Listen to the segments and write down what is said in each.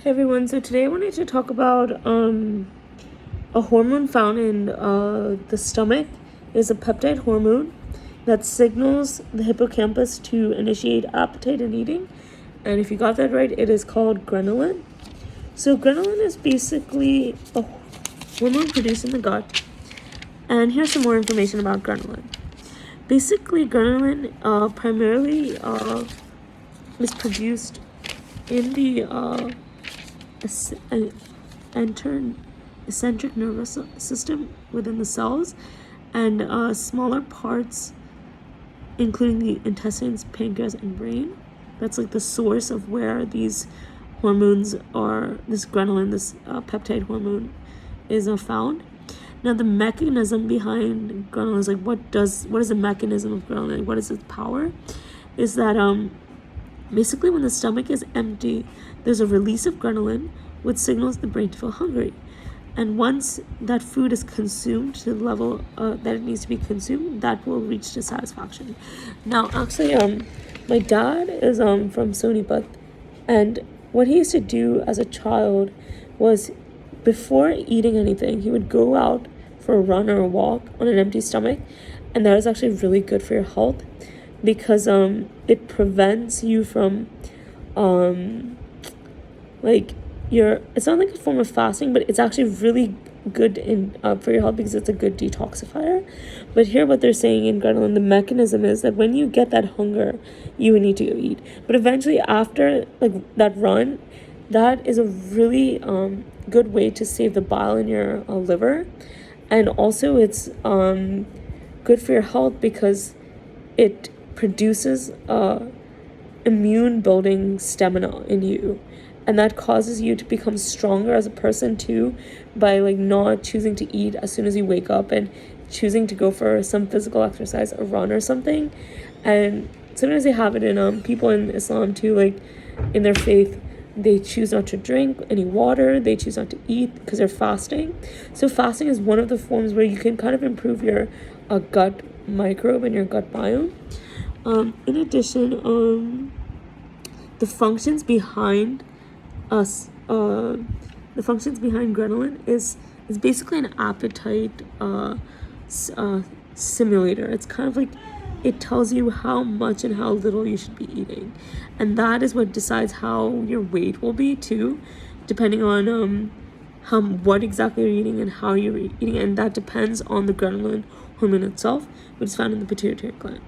Hey everyone, so today I wanted to talk about a hormone found in the stomach. It is a peptide hormone that signals the hippocampus to initiate appetite and eating. And if you got that right, it is called ghrelin. So ghrelin is basically a hormone produced in the gut. And here's some more information about ghrelin. Basically, ghrelin primarily is produced in the eccentric nervous system within the cells, and smaller parts, including the intestines, pancreas, and brain. That's like the source of where these hormones are. This ghrelin, this peptide hormone, is found. Now, the mechanism behind ghrelin is like what is the mechanism of ghrelin? What is its power? Is that basically, when the stomach is empty, there's a release of ghrelin, which signals the brain to feel hungry. And once that food is consumed to the level that it needs to be consumed, that will reach dissatisfaction. Now, actually, my dad is from Sonipat, and what he used to do as a child was, before eating anything, he would go out for a run or a walk on an empty stomach, and that is actually really good for your health, because it prevents you from it's not like a form of fasting, but it's actually really good for your health because it's a good detoxifier. But here what they're saying in ghrelin, the mechanism is that when you get that hunger, you would need to go eat. But eventually, after that run, that is a really good way to save the bile in your liver. And also it's good for your health because it produces immune building stamina in you, and that causes you to become stronger as a person too, by not choosing to eat as soon as you wake up and choosing to go for some physical exercise, a run or something. And sometimes they have it in people in Islam too, in their faith, they choose not to drink any water, they choose not to eat because they're fasting. So fasting is one of the forms where you can kind of improve your gut microbe and your gut biome. In addition, the functions behind ghrelin is basically an appetite simulator. It's kind of it tells you how much and how little you should be eating, and that is what decides how your weight will be too, depending on what exactly you're eating and how you're eating, and that depends on the ghrelin hormone itself, which is found in the pituitary gland.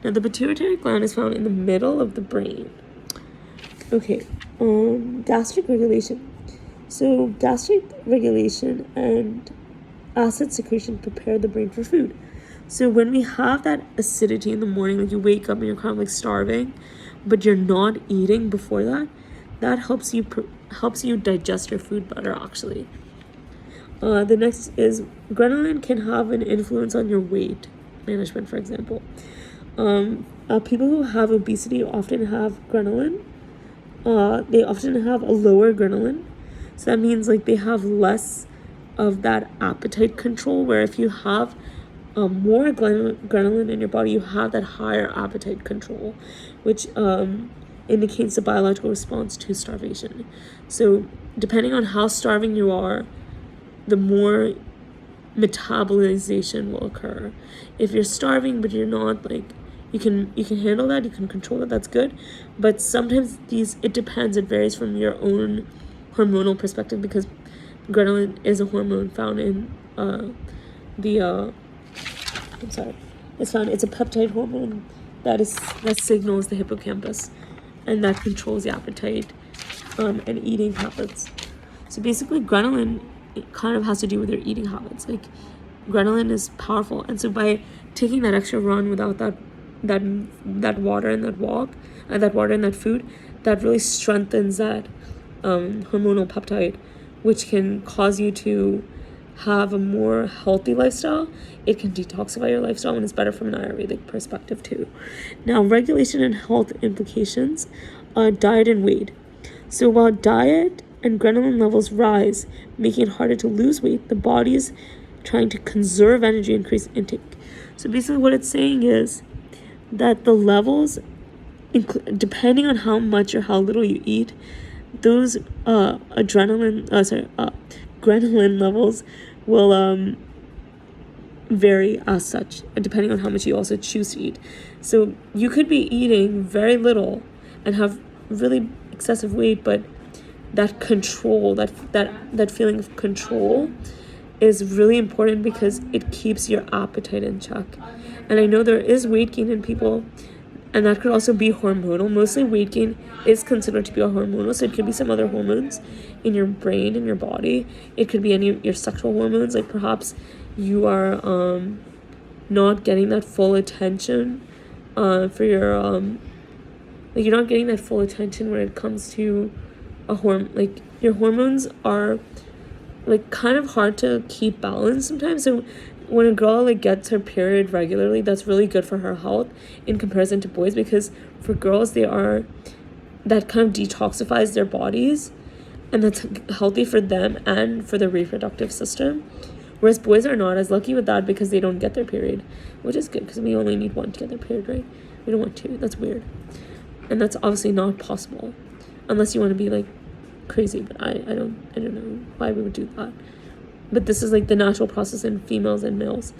Now, the pituitary gland is found in the middle of the brain. Okay, gastric regulation. So gastric regulation and acid secretion prepare the brain for food. So when we have that acidity in the morning, you wake up and you're kind of starving, but you're not eating before that helps you digest your food better, actually. The next is ghrelin can have an influence on your weight management, for example. People who have obesity often have ghrelin. They often have a lower ghrelin. So that means they have less of that appetite control, where if you have more ghrelin in your body, you have that higher appetite control, which indicates the biological response to starvation. So depending on how starving you are, the more metabolization will occur. If you're starving but you're not, you can handle that, you can control it, that's good. But sometimes it depends, it varies from your own hormonal perspective, because ghrelin is a hormone found in it's a peptide hormone that signals the hippocampus, and that controls the appetite and eating habits. So basically, ghrelin, it kind of has to do with your eating habits. Ghrelin is powerful, and so by taking that extra run without that water and that walk, and that water and that food, that really strengthens that hormonal peptide, which can cause you to have a more healthy lifestyle. It can detoxify your lifestyle, and it's better from an Ayurvedic perspective too. Now, regulation and health implications, diet and weight. So while diet and ghrelin levels rise, making it harder to lose weight, the body is trying to conserve energy and increase intake. So basically what it's saying is that the levels, depending on how much or how little you eat, those ghrelin levels will vary as such, depending on how much you also choose to eat. So you could be eating very little and have really excessive weight, but that control, that feeling of control is really important because it keeps your appetite in check. And I know there is weight gain in people, and that could also be hormonal. Mostly weight gain is considered to be a hormonal, so it could be some other hormones in your brain, in your body. It could be any of your sexual hormones, like perhaps you are not getting that full attention for your like you're not getting that full attention when it comes to like your hormones are like kind of hard to keep balanced sometimes. So when a girl like gets her period regularly, that's really good for her health in comparison to boys, because for girls that kind of detoxifies their bodies, and that's healthy for them and for the reproductive system. Whereas boys are not as lucky with that because they don't get their period, which is good because we only need one to get their period, right? We don't want two. That's weird. And that's obviously not possible unless you want to be like crazy, but I don't know why we would do that. But this is like the natural process in females and males.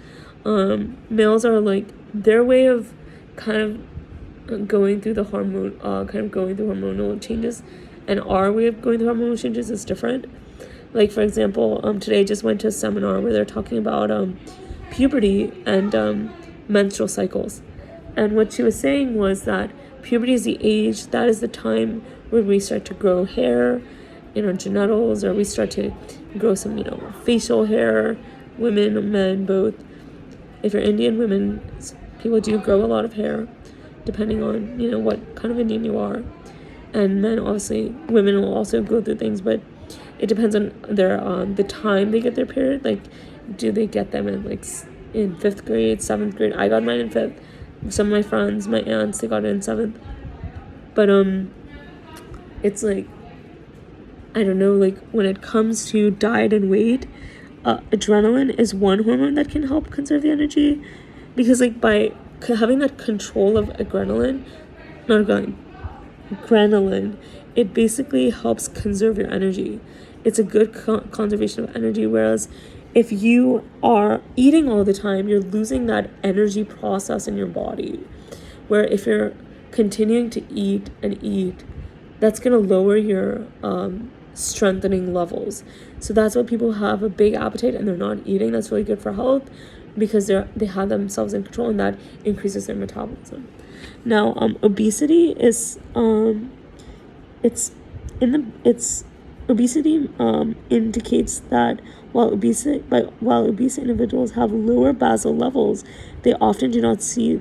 Males are like their way of kind of going through the hormonal changes, and our way of going through hormonal changes is different. Like for example, today I just went to a seminar where they're talking about puberty and menstrual cycles, and what she was saying was that puberty is the age, that is the time where we start to grow hair in our genitals, or we start to grow some, facial hair, women, men, both. If you're Indian, people do grow a lot of hair, depending on, what kind of Indian you are. And men, obviously, women will also go through things, but it depends on their, the time they get their period. Like, do they get them in 5th grade, 7th grade? I got mine in 5th. Some of my friends, my aunts, they got it in 7th. But, it's like, I don't know, like when it comes to diet and weight, adrenaline is one hormone that can help conserve the energy, because like by having that control of ghrelin, it basically helps conserve your energy. It's a good conservation of energy, whereas if you are eating all the time, you're losing that energy process in your body, where if you're continuing to eat and eat, that's going to lower your strengthening levels. So that's why people have a big appetite and they're not eating. That's really good for health, because they have themselves in control, and that increases their metabolism. Now, obesity is obesity indicates that while obese individuals have lower basal levels, they often do not see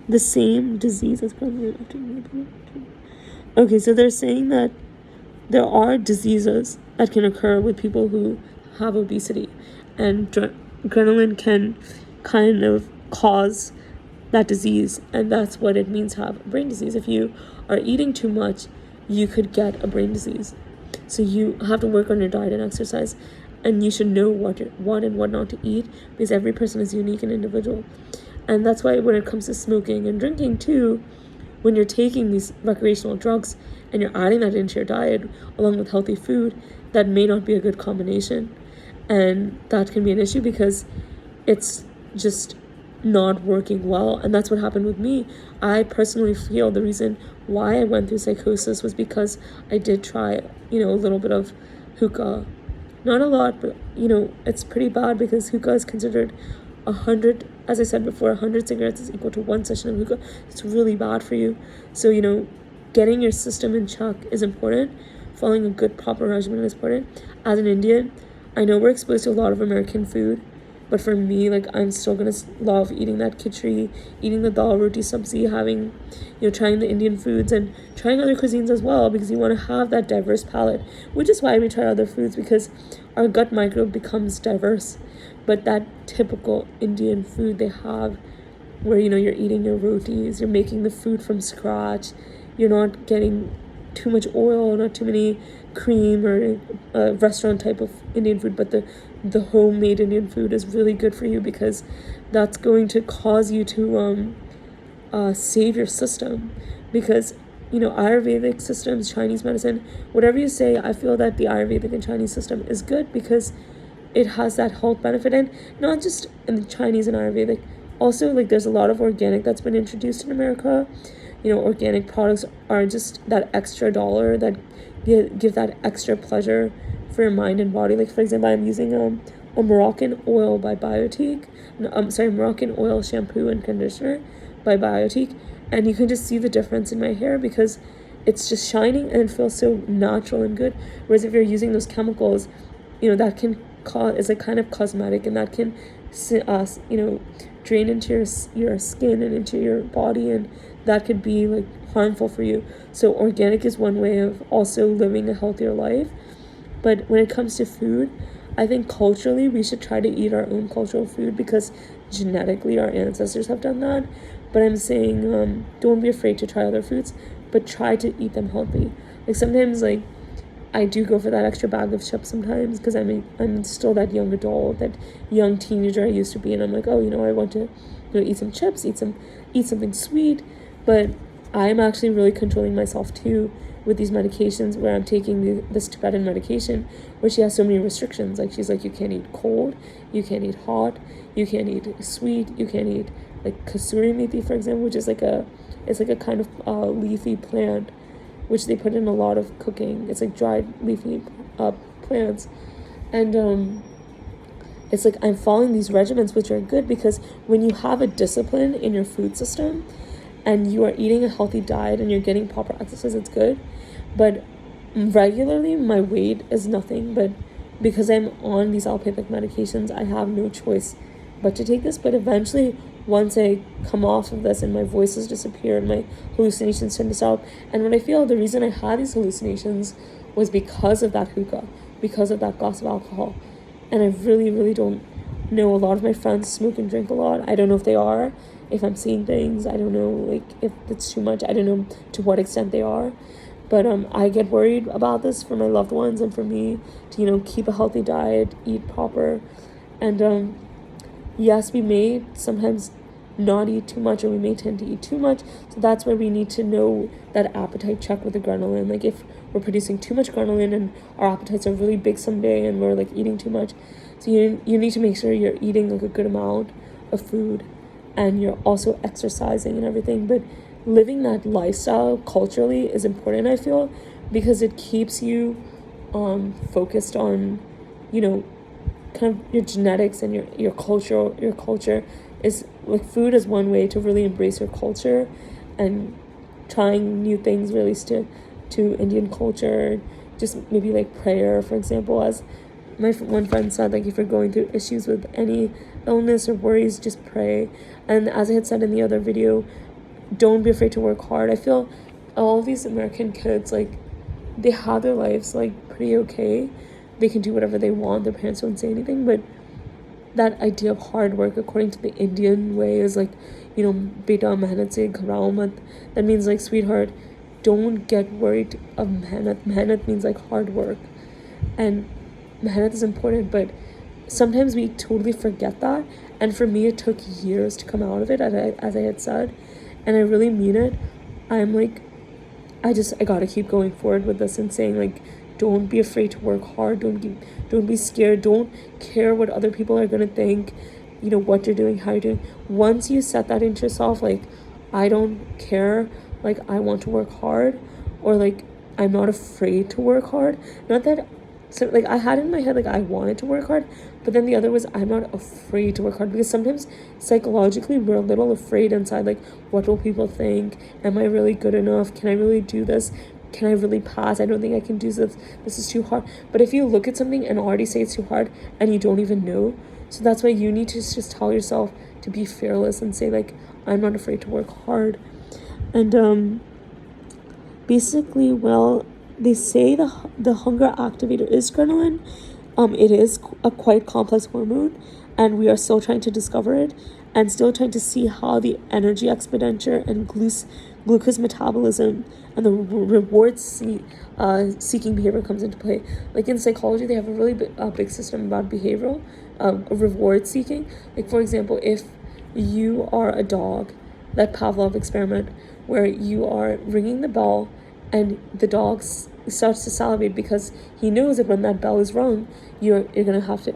the same disease as prevalent. Okay, so they're saying that there are diseases that can occur with people who have obesity, and ghrelin can kind of cause that disease, and that's what it means to have a brain disease. If you are eating too much, you could get a brain disease. So you have to work on your diet and exercise, and you should know what and what not to eat, because every person is unique and individual. And that's why when it comes to smoking and drinking too, when you're taking these recreational drugs and you're adding that into your diet along with healthy food, that may not be a good combination. And that can be an issue because it's just not working well. And that's what happened with me. I personally feel the reason why I went through psychosis was because I did try, a little bit of hookah. Not a lot, but, it's pretty bad because hookah is considered 100, as I said before, 100 cigarettes is equal to 1 session of hookah. It's really bad for you. So, getting your system in check is important. Following a good, proper regimen is important. As an Indian, I know we're exposed to a lot of American food, but for me, I'm still gonna love eating that khichdi, eating the dal roti sabzi, having, trying the Indian foods and trying other cuisines as well, because you want to have that diverse palate, which is why we try other foods, because our gut microbe becomes diverse. But that typical Indian food they have, where, you're eating your rotis, you're making the food from scratch, you're not getting too much oil, not too many cream or restaurant type of Indian food, but the homemade Indian food is really good for you, because that's going to cause you to save your system. Because Ayurvedic systems, Chinese medicine, whatever you say, I feel that the Ayurvedic and Chinese system is good because it has that health benefit. And not just in the Chinese and Ayurvedic, also like there's a lot of organic that's been introduced in America. Organic products are just that extra dollar that give that extra pleasure for your mind and body. Like, for example, I'm using a Moroccan oil by Biotique. Moroccan oil shampoo and conditioner by Biotique, and you can just see the difference in my hair because it's just shining and it feels so natural and good. Whereas if you're using those chemicals, that can cause, is like kind of cosmetic, and that can drain into your skin and into your body, and that could be like harmful for you. So organic is one way of also living a healthier life. But when it comes to food, I think culturally we should try to eat our own cultural food because genetically our ancestors have done that. But I'm saying don't be afraid to try other foods, but try to eat them healthy. Like sometimes like I do go for that extra bag of chips sometimes because I'm still that young adult, that young teenager I used to be, and I'm like, oh, I want to eat some chips, eat something sweet. But I'm actually really controlling myself too with these medications where I'm taking this Tibetan medication where she has so many restrictions. Like she's like, you can't eat cold, you can't eat hot, you can't eat sweet, you can't eat like kasuri methi, for example, which is it's like a kind of leafy plant which they put in a lot of cooking. It's like dried leafy plants. And it's like I'm following these regimens which are good because when you have a discipline in your food system and you are eating a healthy diet and you're getting proper exercise, it's good. But regularly my weight is nothing, but because I'm on these allopathic medications, I have no choice but to take this. But eventually, once I come off of this and my voices disappear and my hallucinations tend to stop, and when I feel the reason I had these hallucinations was because of that hookah, because of that glass of alcohol. And I really, really don't know. A lot of my friends smoke and drink a lot. I don't know if they are, if I'm seeing things. I don't know, like, if it's too much. I don't know to what extent they are. But I get worried about this for my loved ones and for me to, keep a healthy diet, eat proper. And yes, we may sometimes not eat too much, or we may tend to eat too much. So that's why we need to know that appetite check with the ghrelin. Like if we're producing too much ghrelin and our appetites are really big someday and we're like eating too much. So you need to make sure you're eating like a good amount of food and you're also exercising and everything. But living that lifestyle culturally is important, I feel, because it keeps you focused on, kind of your genetics and your culture is like food is one way to really embrace your culture and trying new things really to Indian culture. Just maybe like prayer, for example, as my one friend said, like if you're going through issues with any illness or worries, just pray. And as I had said in the other video, don't be afraid to work hard. I feel all of these American kids, like they have their lives like pretty okay. They can do whatever they want. Their parents don't say anything. But that idea of hard work, according to the Indian way, is like, beta mehnat se gharao mat. That means like, sweetheart, don't get worried of mehnat. Mehnat means like hard work. And mehnat is important, but sometimes we totally forget that. And for me, it took years to come out of it, as I had said. And I really mean it. I'm like, I gotta keep going forward with this and saying like, don't be afraid to work hard. Don't be scared. Don't care what other people are gonna think, what you're doing, how you're doing. Once you set that into yourself, like, I don't care, like, I want to work hard, or like, I'm not afraid to work hard. Not that, so like, I had in my head, like, I wanted to work hard, but then the other was, I'm not afraid to work hard, because sometimes psychologically we're a little afraid inside, like, what will people think? Am I really good enough? Can I really do this? Can I really pass? I don't think I can do this. This is too hard. But if you look at something and already say it's too hard and you don't even know, so that's why you need to just tell yourself to be fearless and say like, I'm not afraid to work hard. And basically, well, they say the hunger activator is ghrelin. It is a quite complex hormone, and we are still trying to discover it and still trying to see how the energy expenditure and glucose metabolism and the reward seeking behavior comes into play. Like in psychology, they have a really big system about behavioral reward seeking. Like for example, if you are a dog, that Pavlov experiment, where you are ringing the bell and the dog starts to salivate because he knows that when that bell is rung, you're gonna have to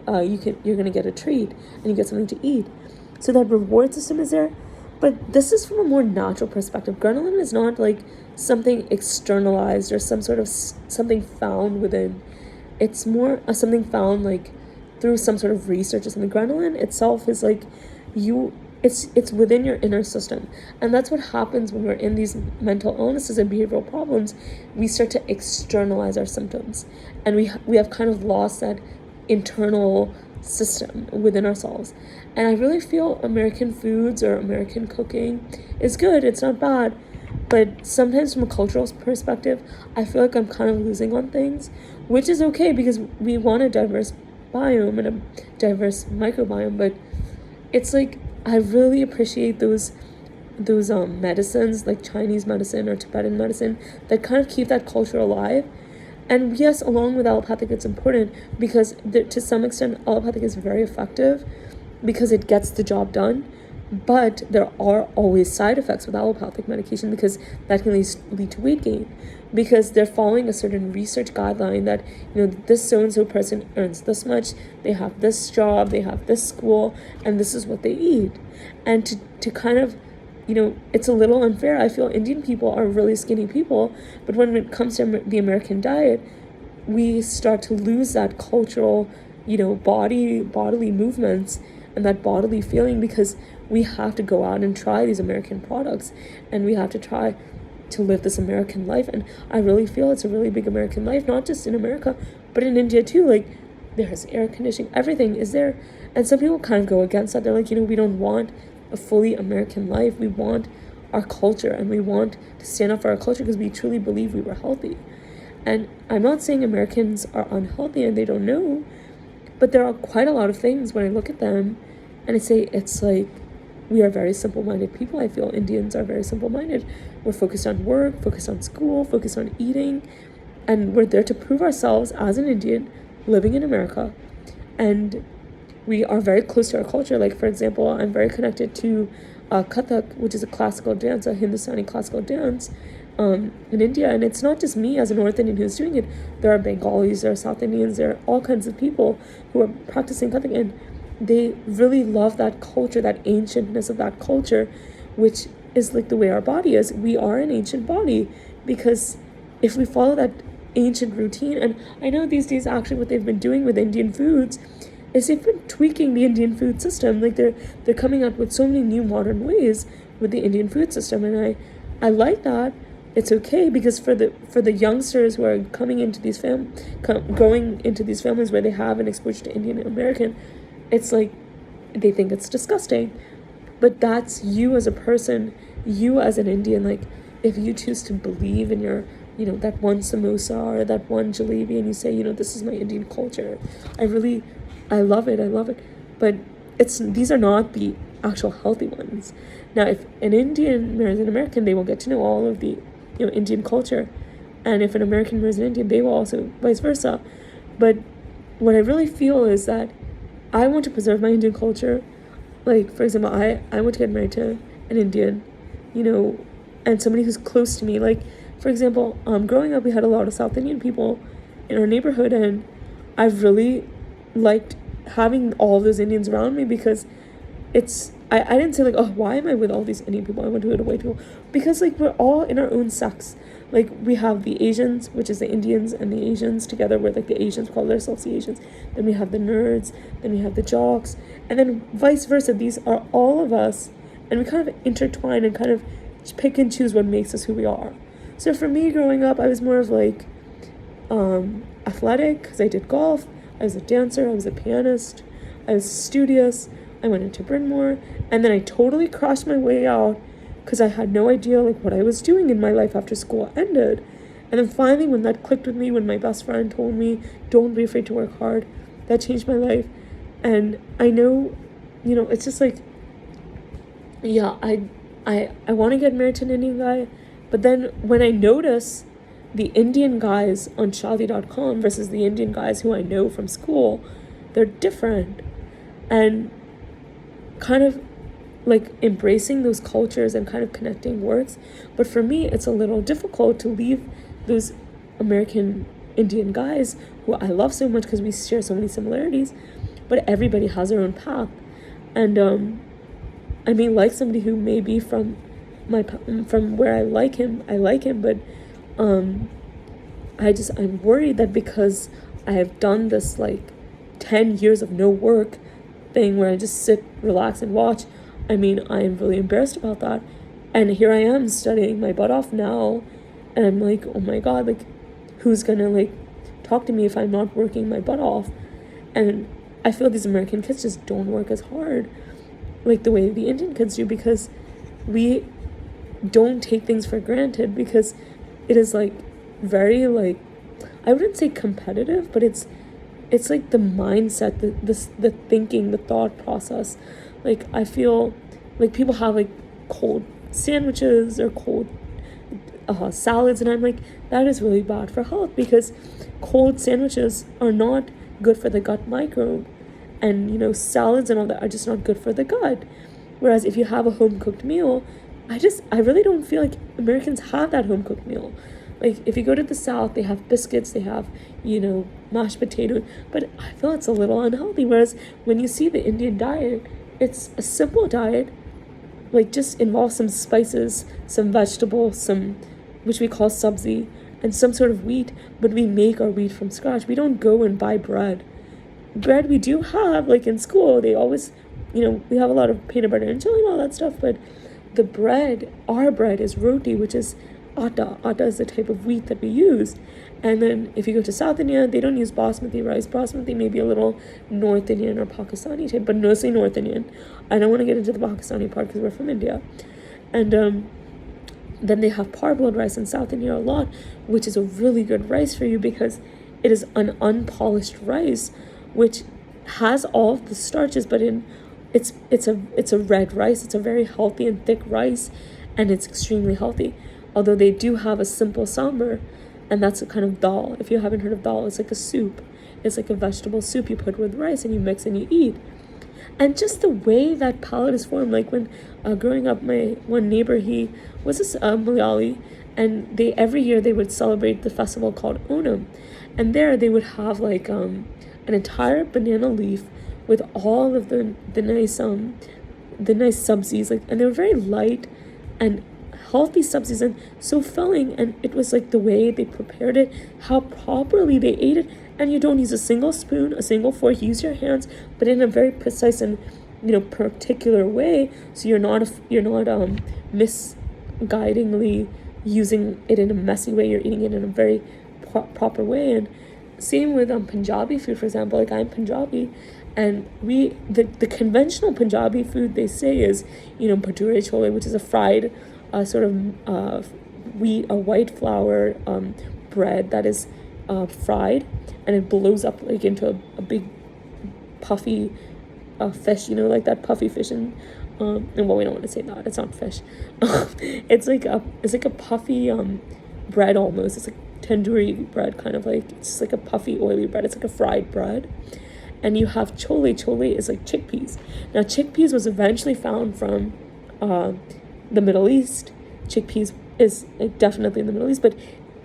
you're gonna get a treat and you get something to eat. So that reward system is there, but this is from a more natural perspective. Ghrelin is not like something externalized or some sort of something found within. It's more something found like through some sort of research or something. Ghrelin itself is like it's within your inner system, and that's what happens when we're in these mental illnesses and behavioral problems. We start to externalize our symptoms, and we have kind of lost that internal system within ourselves. And I really feel American foods or American cooking is good. It's not bad, but sometimes from a cultural perspective, I feel like I'm kind of losing on things, which is okay because we want a diverse biome and a diverse microbiome. But it's like I really appreciate those medicines like Chinese medicine or Tibetan medicine that kind of keep that culture alive. And yes, along with allopathic, it's important because to some extent allopathic is very effective because it gets the job done. But there are always side effects with allopathic medication because that can lead to weight gain, because they're following a certain research guideline that, this so-and-so person earns this much, they have this job, they have this school, and this is what they eat. And to kind of, it's a little unfair. I feel Indian people are really skinny people, but when it comes to the American diet, we start to lose that cultural, bodily movements and that bodily feeling because we have to go out and try these American products and we have to try to live this American life. And I really feel it's a really big American life, not just in America, but in India too. Like, there's air conditioning, everything is there. And some people kind of go against that. They're like, we don't want a fully American life. We want our culture and we want to stand up for our culture because we truly believe we were healthy. And I'm not saying Americans are unhealthy and they don't know, but there are quite a lot of things when I look at them and I say it's like we are very simple-minded people. I feel Indians are very simple-minded. We're focused on work, focused on school, focused on eating, and we're there to prove ourselves as an Indian living in America. And we are very close to our culture. Like, for example, I'm very connected to Kathak, which is a classical dance, a Hindustani classical dance in India. And it's not just me as a North Indian who's doing it. There are Bengalis, there are South Indians, there are all kinds of people who are practicing Kathak, and they really love that culture, that ancientness of that culture, which is like the way our body is. We are an ancient body because if we follow that ancient routine, and I know these days actually what they've been doing with Indian foods is they've been tweaking the Indian food system. Like they're coming up with so many new modern ways with the Indian food system, and I like that. It's okay because for the youngsters who are coming into these going into these families where they have an exposure to Indian American, it's like they think it's disgusting. But that's you as a person, you as an Indian. Like, if you choose to believe in your, that one samosa or that one jalebi, and you say, this is my Indian culture, I love it. But these are not the actual healthy ones. Now, if an Indian marries an American, they will get to know all of the, Indian culture. And if an American marries an Indian, they will also vice versa. But what I really feel is that I want to preserve my Indian culture. Like, for example, I want to get married to an Indian, and somebody who's close to me. Like, for example, growing up, we had a lot of South Indian people in our neighborhood, and I've really liked having all those Indians around me because I didn't say like, oh, why am I with all these Indian people? I want to go to white people. Because like we're all in our own sects. Like we have the Asians, which is the Indians and the Asians together, where like the Asians call themselves the Asians. Then we have the nerds, then we have the jocks, and then vice versa. These are all of us, and we kind of intertwine and kind of pick and choose what makes us who we are. So for me growing up, I was more of like athletic because I did golf. I was a dancer, I was a pianist, I was studious, I went into Bryn Mawr, and then I totally crashed my way out because I had no idea like what I was doing in my life after school ended. And then finally when that clicked with me, when my best friend told me, don't be afraid to work hard, that changed my life. And I know, it's just like, yeah, I want to get married to an Indian guy, but then when I notice the Indian guys on Shaadi.com versus the Indian guys who I know from school, they're different. And kind of, like embracing those cultures and kind of connecting works. But for me, it's a little difficult to leave those American Indian guys who I love so much because we share so many similarities, but everybody has their own path. And I may like somebody who may be from where I like him, but I'm worried that because I have done this like 10 years of no work thing where I just sit, relax, and watch. I mean, I am really embarrassed about that. And here I am studying my butt off now, and I'm like, oh my God, like, who's gonna like talk to me if I'm not working my butt off? And I feel these American kids just don't work as hard like the way the Indian kids do, because we don't take things for granted, because it is like very like, I wouldn't say competitive, but it's like the mindset, the thinking, the thought process. Like, I feel like people have like cold sandwiches or cold salads, and I'm like, that is really bad for health, because cold sandwiches are not good for the gut microbe, and you know, salads and all that are just not good for the gut. Whereas if you have a home cooked meal, I really don't feel like Americans have that home cooked meal. Like, if you go to the South, they have biscuits, they have, you know, mashed potato, but I feel it's a little unhealthy. Whereas when you see the Indian diet, it's a simple diet, like just involves some spices, some vegetables, some, which we call sabzi, and some sort of wheat, but we make our wheat from scratch. We don't go and buy bread. Bread we do have, like in school, they always, you know, we have a lot of peanut butter and chili and all that stuff, but the bread, our bread is roti, which is atta. Atta is the type of wheat that we use. And then if you go to South India, they don't use basmati rice. Basmati may be a little North Indian or Pakistani type, but mostly North Indian. I don't want to get into the Pakistani part because we're from India. And then they have parboiled rice in South India a lot, which is a really good rice for you because it is an unpolished rice, which has all of the starches, but it's a red rice. It's a very healthy and thick rice, and it's extremely healthy. Although they do have a simple sambar, and that's a kind of dal. If you haven't heard of dal, it's like a soup. It's like a vegetable soup you put with rice and you mix and you eat. And just the way that palate is formed, like when growing up, my one neighbor, he was a Malayali, and every year they would celebrate the festival called Onam, and there they would have like an entire banana leaf with all of the nice sabzis, like, and they were very light and healthy sabzis and so filling, and it was like the way they prepared it, how properly they ate it, and you don't use a single spoon, a single fork, you use your hands, but in a very precise and, you know, particular way, so you're not misguidingly using it in a messy way. You're eating it in a very proper way. And same with Punjabi food, for example. Like, I'm Punjabi, and the conventional Punjabi food, they say, is, you know, bhature chole, which is a fried sort of white flour bread that is fried, and it blows up like into a big puffy fish, you know, like that puffy fish, and well, we don't want to say that, it's not fish. It's like a puffy bread almost. It's like tandoori bread, kind of like, it's just like a puffy oily bread. It's like a fried bread. And you have chole. Chole is like chickpeas. Now, chickpeas was eventually found from the Middle East. Chickpeas is like definitely in the Middle East, but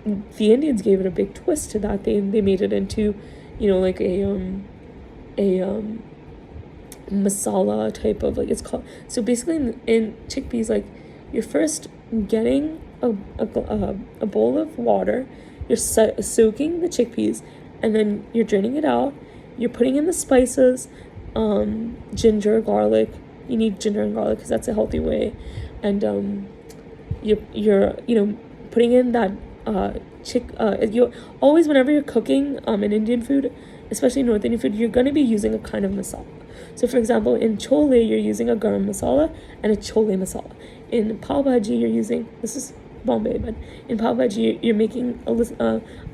the Indians gave it a big twist to that. They made it into, you know, like a masala type of, like, it's called, so basically in chickpeas, like, you're first getting a bowl of water, you're soaking the chickpeas, and then you're draining it out, you're putting in the spices, ginger, garlic. You need ginger and garlic because that's a healthy way, and you're you know, putting in that you always, whenever you're cooking an Indian food, especially North Indian food, you're going to be using a kind of masala. So for example, in chole, you're using a garam masala and a chole masala. In pav bhaji, you're using, this is Bombay, but in pav bhaji, you're making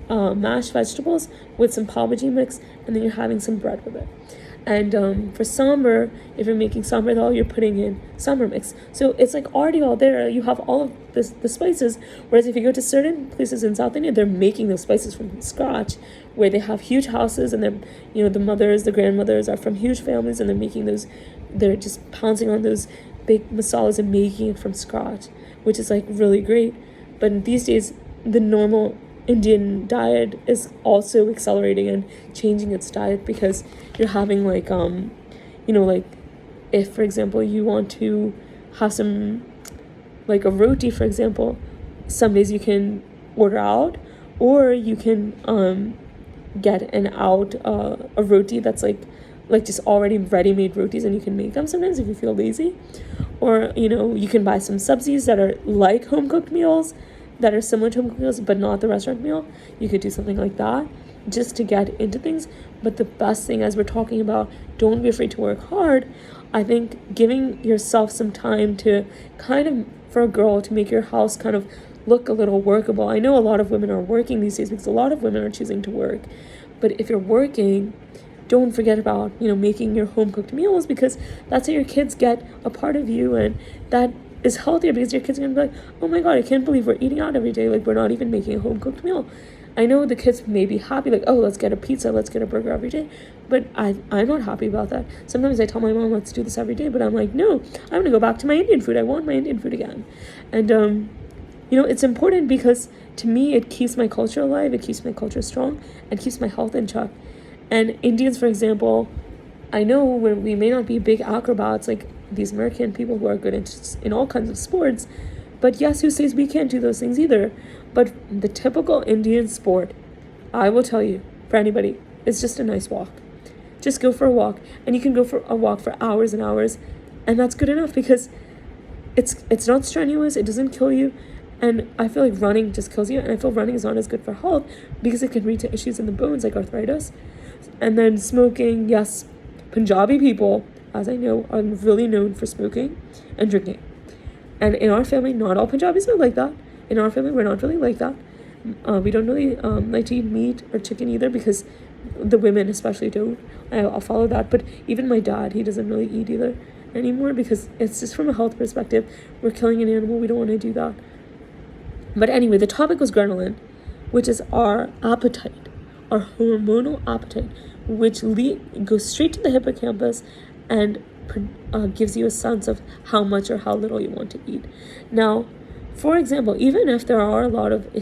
mashed vegetables with some pav bhaji mix, and then you're having some bread with it. And for sambar, if you're making sambar dal, you're putting in sambar mix. So it's like already all there. You have all of the spices. Whereas if you go to certain places in South India, they're making those spices from scratch, where they have huge houses, and then, you know, the mothers, the grandmothers are from huge families, and they're making those. They're just pouncing on those big masalas and making it from scratch, which is like really great. But these days, the normal Indian diet is also accelerating and changing its diet, because you're having like like if, for example, you want to have some, like a roti, for example, some days you can order out, or you can get a roti that's like just already ready-made rotis, and you can make them sometimes if you feel lazy. Or you can buy some sabzis that are like home-cooked meals, that are similar to home-cooked meals but not the restaurant meal. You could do something like that just to get into things. But the best thing, as we're talking about, don't be afraid to work hard. I think giving yourself some time to kind of, for a girl, to make your house kind of look a little workable. I know a lot of women are working these days, because a lot of women are choosing to work. But if you're working, don't forget about making your home cooked meals, because that's how your kids get a part of you, and that is healthier, because your kids are gonna be like, oh my god, I can't believe we're eating out every day, like we're not even making a home cooked meal. I know the kids may be happy, like, oh, let's get a pizza, let's get a burger every day, but I'm not happy about that. Sometimes I tell my mom, let's do this every day, but I'm like, no, I'm gonna go back to my Indian food. I want my Indian food again. And it's important, because to me it keeps my culture alive, it keeps my culture strong, and keeps my health in check. And Indians, for example, I know when we may not be big acrobats like these American people who are good in all kinds of sports, but yes, who says we can't do those things either? But the typical Indian sport, I will tell you, for anybody, is just a nice walk. Just go for a walk, and you can go for a walk for hours and hours, and that's good enough, because it's not strenuous, it doesn't kill you. And I feel like running just kills you, and I feel running is not as good for health, because it can lead to issues in the bones like arthritis. And then smoking, yes, Punjabi people, as I know, are really known for smoking and drinking. And in our family, not all Punjabis are like that. In our family, we're not really like that. We don't really like to eat meat or chicken either, because the women especially don't. I'll follow that. But even my dad, he doesn't really eat either anymore, because it's just from a health perspective. We're killing an animal. We don't want to do that. But anyway, the topic was ghrelin, which is our appetite, our hormonal appetite, which goes straight to the hippocampus and gives you a sense of how much or how little you want to eat. Now, for example, even if there are a lot of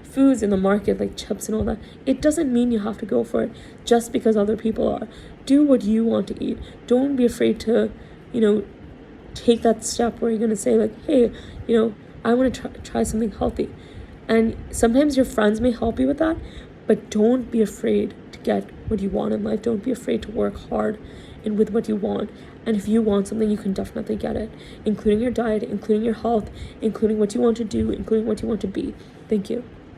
foods in the market like chips and all that, it doesn't mean you have to go for it just because other people are. Do what you want to eat. Don't be afraid to, take that step where you're going to say like, hey, I want to try something healthy. And sometimes your friends may help you with that, but don't be afraid to get what you want in life. Don't be afraid to work hard and with what you want. And if you want something, you can definitely get it, including your diet, including your health, including what you want to do, including what you want to be. Thank you.